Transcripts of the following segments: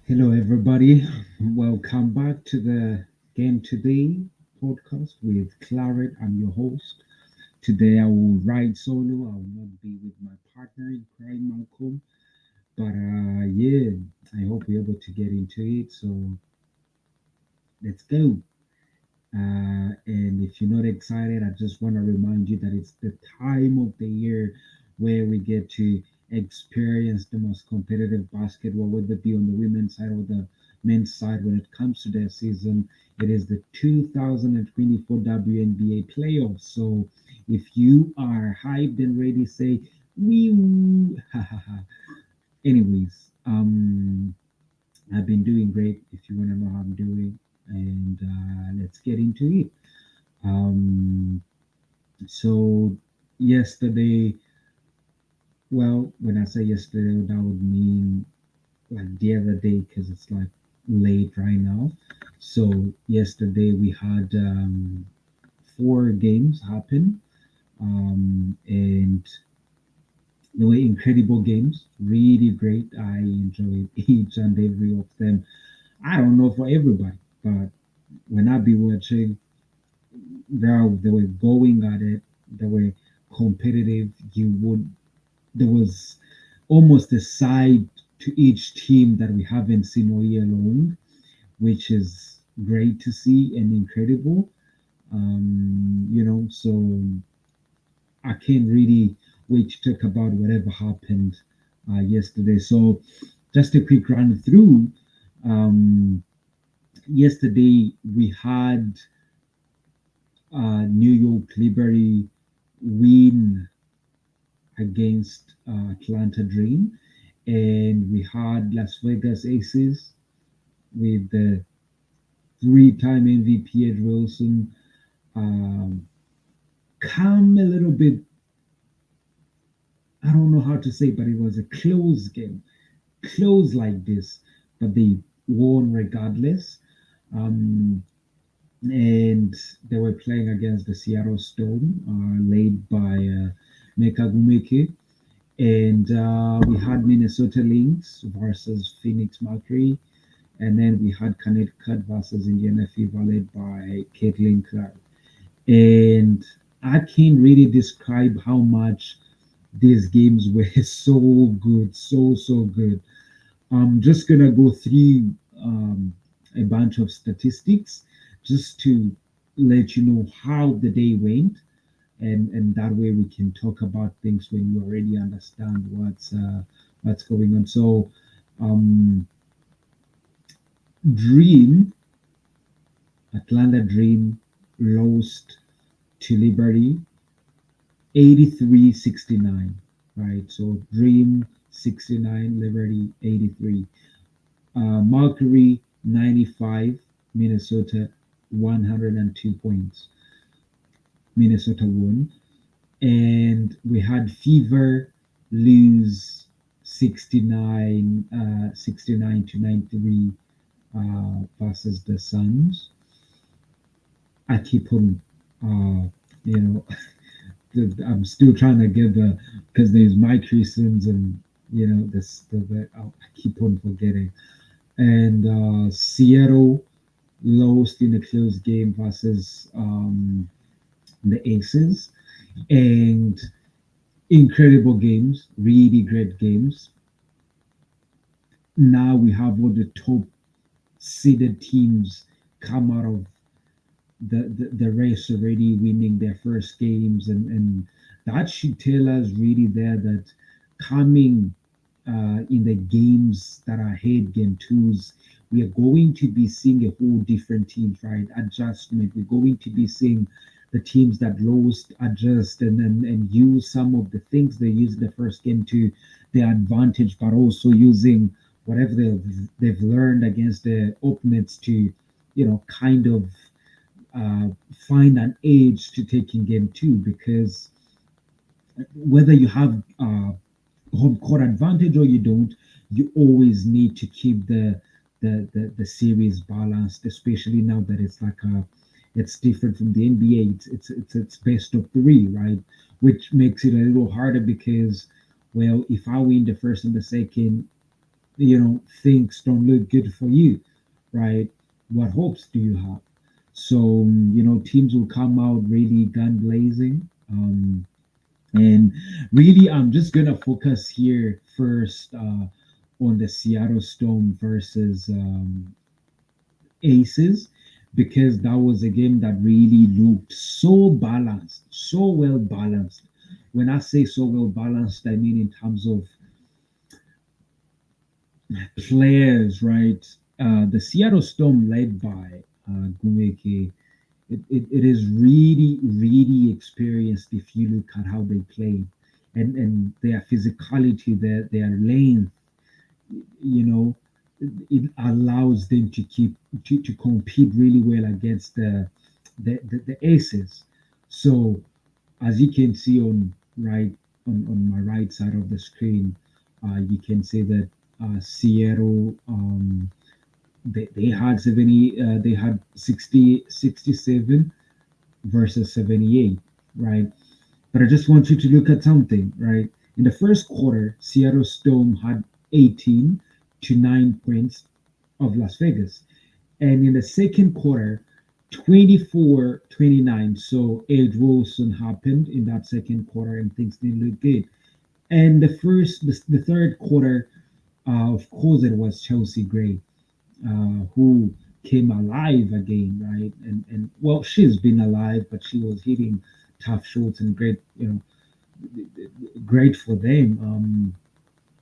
Hello, everybody. Welcome back to the Game Today podcast with Claret. I'm your host. Today I will ride solo. I will not be with my partner in crime, Malcolm. But yeah, I hope we're able to get into it. So let's go. And if you're not excited, I just want to remind you that it's the time of the year where we get to experience the most competitive basketball, whether it be on the women's side or the men's side. When it comes to their season, it is the 2024 WNBA playoffs. So if you are hyped and ready, say, wee ha ha ha. Anyways, I've been doing great. If you want to know how I'm doing, and let's get into it. Um, so yesterday, well, when I say yesterday, that would mean like the other day because it's like late right now. So yesterday we had four games happen, and they were incredible games, really great. I enjoyed each and every of them. I don't know for everybody, but when I be watching, they were going at it. They were competitive. There was almost a side to each team that we haven't seen all year long, which is great to see and incredible. So I can't really wait to talk about whatever happened yesterday. So just a quick run through. Um, Yesterday we had New York Liberty win against Atlanta Dream, and we had Las Vegas Aces with the three-time MVP Ed Wilson um, come a little bit. I don't know how to say, but it was a close game, close like this, but they won regardless. Um, and they were playing against the Seattle Storm, led by Meka Gumeke. And we had Minnesota Lynx versus Phoenix Mercury. And then we had Connecticut versus Indiana Fever led by Caitlin Clark. And I can't really describe how much these games were so good, so good. I'm just gonna go through a bunch of statistics just to let you know how the day went, and that way we can talk about things when you already understand what's going on. So, um, Dream Atlanta Dream lost to Liberty 83-69, right? So Dream 69, Liberty 83. Mercury 95, Minnesota 102 points. Minnesota won. And we had Fever lose 69 to 93 versus the Suns. I keep on, you know, I'm still trying to get because there's Mike Christians and, I keep on forgetting. And Seattle lost in a close game versus the Aces, and incredible games, really great games. Now we have all the top seeded teams come out of the race already, winning their first games, and that should tell us really there that coming in the games that are ahead, game twos, we are going to be seeing a whole different teams, right? Adjustment. We're going to be seeing the teams that lost adjust and use some of the things they used the first game to their advantage, but also using whatever they've learned against the opponents to, kind of uh, find an edge to taking game two, because whether you have home court advantage or you don't, you always need to keep the series balanced, especially now that it's like it's different from the NBA. It's best of three, right? Which makes it a little harder because, well, if I win the first and the second, things don't look good for you, right? What hopes do you have? So, teams will come out really gun blazing. And really, I'm just gonna focus here first on the Seattle Storm versus Aces, because that was a game that really looked so balanced, so well balanced. When I say so well balanced, I mean in terms of players, right? The Seattle Storm, led by Gumeke, it is really, really experienced if you look at how they play, and their physicality, their length, you know, it allows them to compete really well against the aces. So as you can see on my right side of the screen, you can see that Seattle, they had 70, they had 67 versus 78, right? But I just want you to look at something, right? In the first quarter, Seattle Storm had 18 to 9 points of Las Vegas. And in the second quarter, 24-29. So Ed Wilson happened in that second quarter and things didn't look good. And the third quarter, of course, it was Chelsea Gray who came alive again, right? And well, she's been alive, but she was hitting tough shots and great, great for them.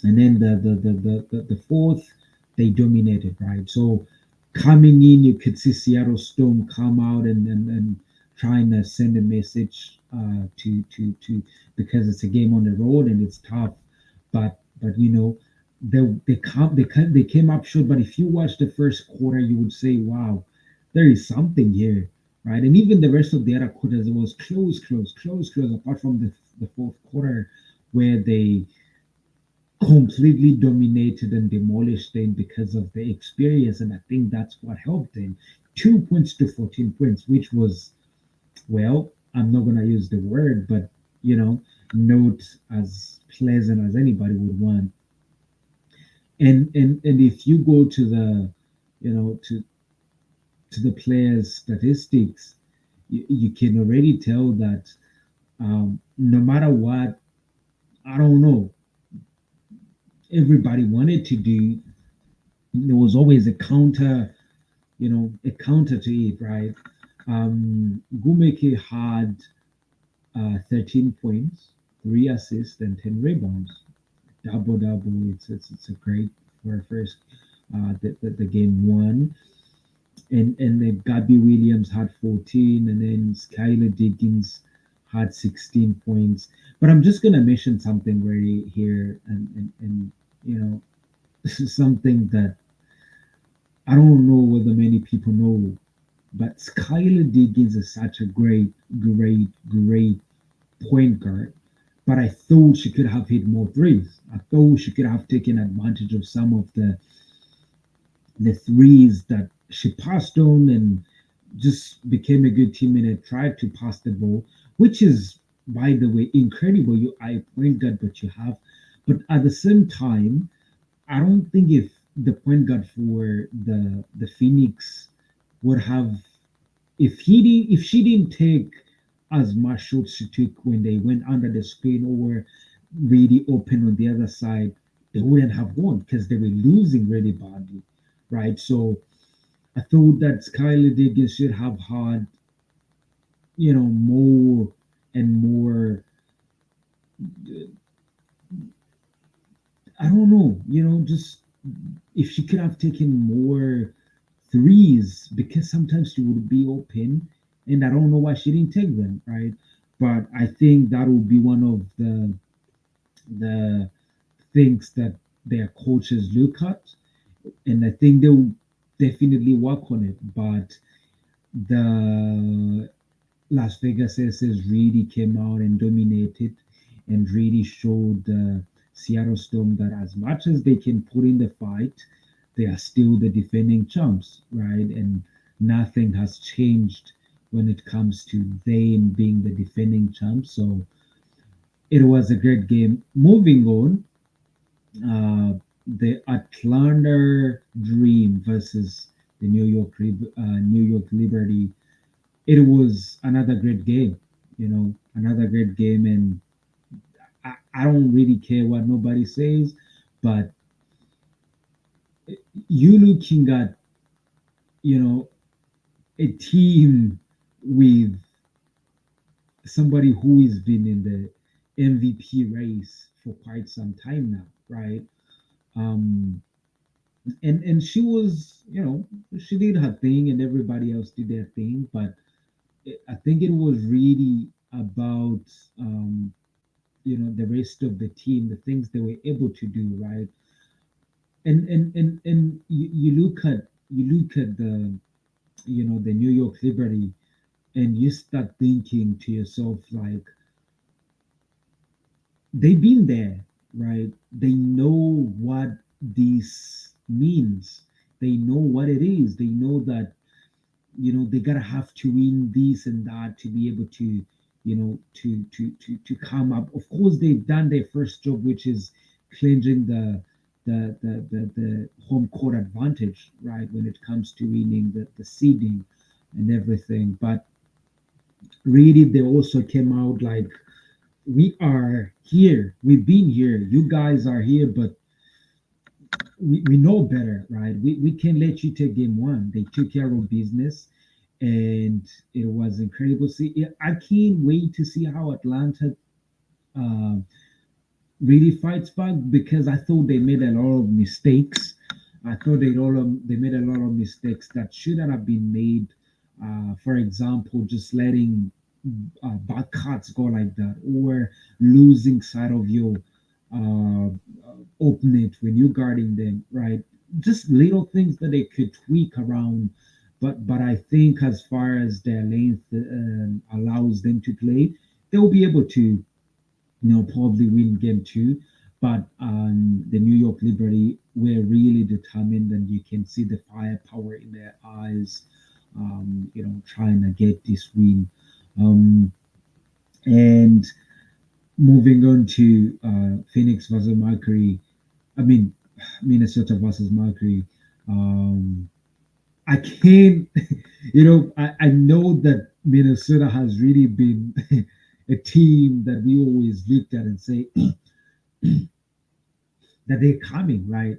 And then the fourth, they dominated, right? So coming in, you could see Seattle Storm come out and trying to send a message to because it's a game on the road and it's tough, but they came up short. But if you watch the first quarter, you would say, wow, there is something here, right? And even the rest of the other quarters, it was close, close, close, close. Apart from the fourth quarter, where they completely dominated and demolished them because of the experience. And I think that's what helped them. 2 points to 14 points, which was, well, I'm not going to use the word, but, not as pleasant as anybody would want. And if you go to the players' statistics, you can already tell that no matter what, I don't know, everybody wanted to do, there was always a counter to it, right? Gumeke had 13 points, 3 assists, and 10 rebounds. Double double. It's a great for a first. The game one, and then Gabby Williams had 14, and then Skylar Diggins had 16 points. But I'm just gonna mention something right here, and this is something that I don't know whether many people know, but Skylar Diggins is such a great, great, great point guard. But I thought she could have hit more threes. I thought she could have taken advantage of some of the threes that she passed on and just became a good teammate and tried to pass the ball, which is, by the way, incredible. You are a point guard, but you have. But at the same time, I don't think if the point guard for the Phoenix would have, if she didn't take as much shots she took when they went under the screen or really open on the other side, they wouldn't have won because they were losing really badly, right? So I thought that Skylar Diggins should have had, more and more. I don't know, just if she could have taken more threes, because sometimes she would be open, and I don't know why she didn't take them, right? But I think that will be one of the things that their coaches look at, and I think they'll definitely work on it. But the Las Vegas Aces really came out and dominated and really showed the Seattle Storm that as much as they can put in the fight, they are still the defending champs, right? And nothing has changed when it comes to them being the defending champs. So it was a great game. Moving on, the Atlanta Dream versus the New York Liberty. It was another great game, another great game, and I don't really care what nobody says, but you looking at you know a team with somebody who has been in the MVP race for quite some time now, right? Um, and she was, she did her thing, and everybody else did their thing, but I think it was really about the rest of the team, the things they were able to do, right? And you look at the New York Liberty, and you start thinking to yourself like they've been there, right? They know what this means. They know what it is. They know that they gotta have to win this and that to be able to to come up. Of course, they've done their first job, which is clinching the home court advantage, right? When it comes to winning the seeding and everything, but really they also came out like we are here, we've been here, you guys are here, but we know better, right? We can't let you take game one. They took care of business, and it was incredible. See, I can't wait to see how Atlanta uh, really fights back, because I thought they made a lot of mistakes. I thought they made a lot of mistakes that shouldn't have been made. For example, just letting back cuts go like that, or losing sight of your uh, opponent when you're guarding them, right? Just little things that they could tweak around. But I think as far as their length allows them to play, they'll be able to probably win game two. But the New York Liberty were really determined, and you can see the firepower in their eyes, trying to get this win. Um, and moving on to Phoenix versus Mercury, I mean, Minnesota versus Mercury. Um, I can't, I know that Minnesota has really been a team that we always looked at and say, that they're coming, right?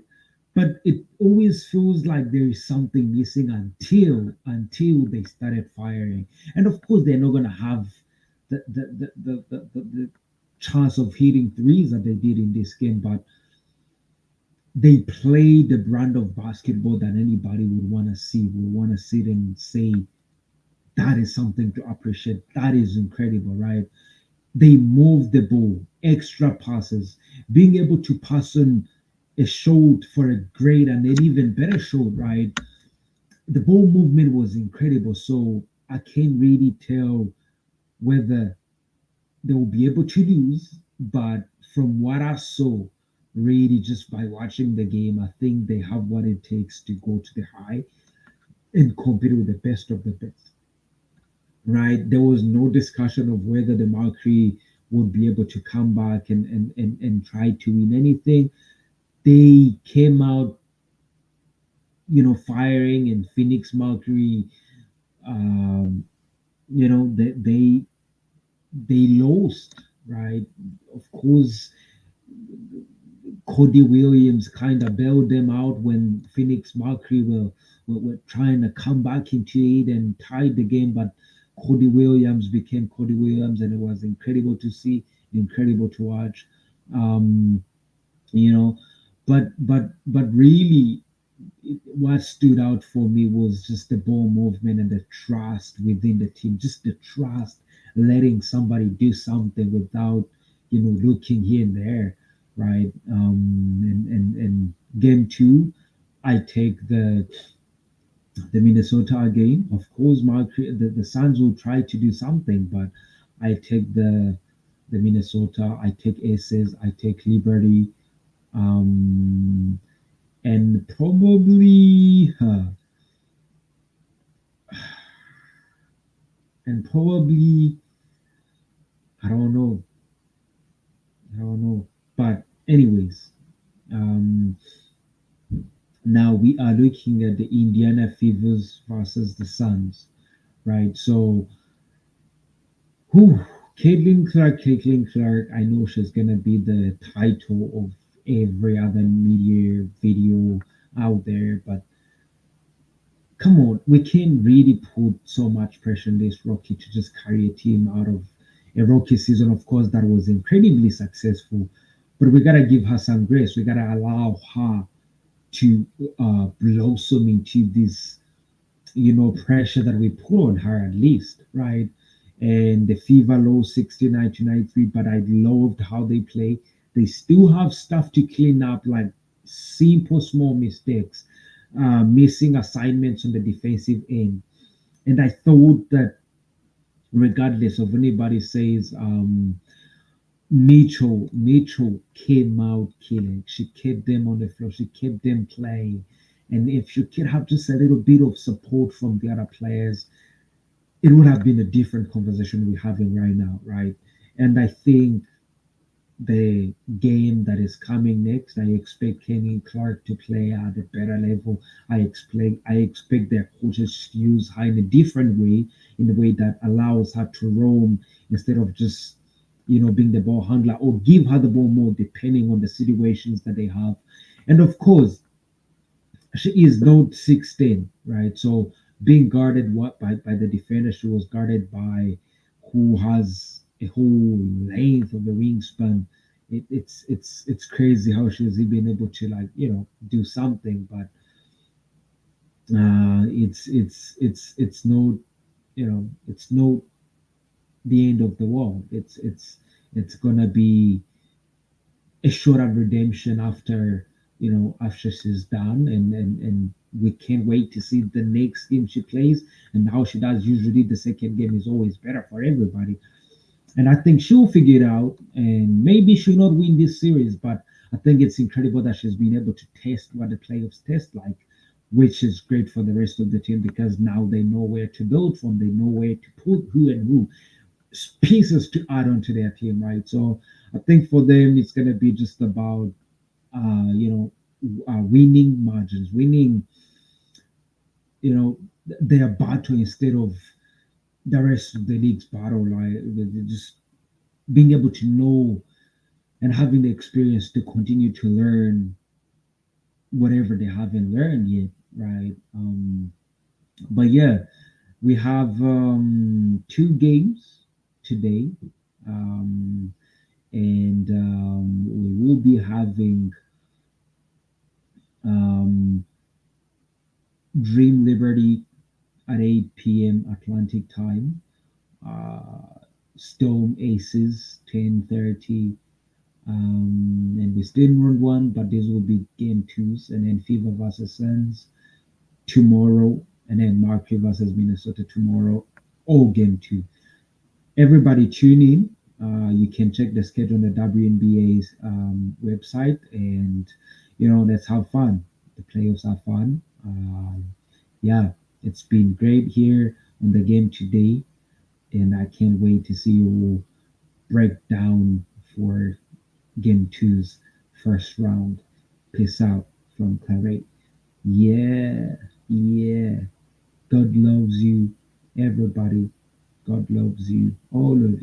But it always feels like there is something missing until they started firing. And of course, they're not gonna have the chance of hitting threes that they did in this game, but they play the brand of basketball that anybody would want to see. Would want to sit and say that is something to appreciate. That is incredible, right? They move the ball, extra passes, being able to pass on a shot for a great and an even better shot, right? The ball movement was incredible. So I can't really tell whether they will be able to lose, but from what I saw, really just by watching the game, I think they have what it takes to go to the high and compete with the best of the best, right? There was no discussion of whether the Mercury would be able to come back and try to win anything. They came out, firing, and Phoenix Mercury, um, they lost, right? Of course, Cody Williams kind of bailed them out when Phoenix Mercury were trying to come back into it and tied the game, but Cody Williams became Cody Williams, and it was incredible to see, incredible to watch. Um, you know, but really, what stood out for me was just the ball movement and the trust within the team, just the trust, letting somebody do something without looking here and there, right? And game two, I take the Minnesota game. Of course, the Suns will try to do something, but I take the Minnesota. I take Aces. I take Liberty. Um, and probably and probably I don't know, but anyways, Um, Now we are looking at the Indiana Fevers versus the Suns, right? So, who Caitlin Clark, I know she's gonna be the title of every other media video out there, but come on, we can't really put so much pressure on this rookie to just carry a team out of a rookie season, of course, that was incredibly successful. But we gotta give her some grace. We gotta allow her to blossom into this, pressure that we put on her at least, right? And the fever low 69 to 93, but I loved how they play. They still have stuff to clean up, like simple small mistakes, missing assignments on the defensive end. And I thought that regardless of anybody says, Mitchell came out killing. She kept them on the floor. She kept them playing. And if she could have just a little bit of support from the other players, it would have been a different conversation we're having right now, right? And I think the game that is coming next, I expect Kenny Clark to play at a better level. I expect their coaches to use her in a different way, in a way that allows her to roam instead of just being the ball handler, or give her the ball more depending on the situations that they have. And of course, she is not 16, right? So being guarded by the defender, she was guarded by who has a whole length of the wingspan. It's crazy how she's been able to, like, do something, but it's no, it's no the end of the world. It's gonna be a shorter redemption after, after she's done, and we can't wait to see the next game she plays and how she does. Usually the second game is always better for everybody, and I think she'll figure it out, and maybe she'll not win this series, but I think it's incredible that she's been able to test what the playoffs test like, which is great for the rest of the team because now they know where to build from, they know where to put who and who pieces to add on to their team, right? So I think for them, it's going to be just about, winning margins, winning, their battle instead of the rest of the league's battle. Like just being able to know and having the experience to continue to learn whatever they haven't learned yet, right? But yeah, we have two games today. Um, and we will be having um, Dream Liberty at 8 p.m. Atlantic time. Storm Aces 10:30, and we still in round one, but this will be game twos, and then Fever versus Suns tomorrow, and then Mercury versus Minnesota tomorrow, all game two. Everybody tune in. You can check the schedule on the WNBA's website, and let's have fun. The playoffs are fun. Yeah, it's been great here on the game today, and I can't wait to see you break down for game two's first round. Peace out from Claret. Yeah, yeah. God loves you, everybody. God loves you, all of you.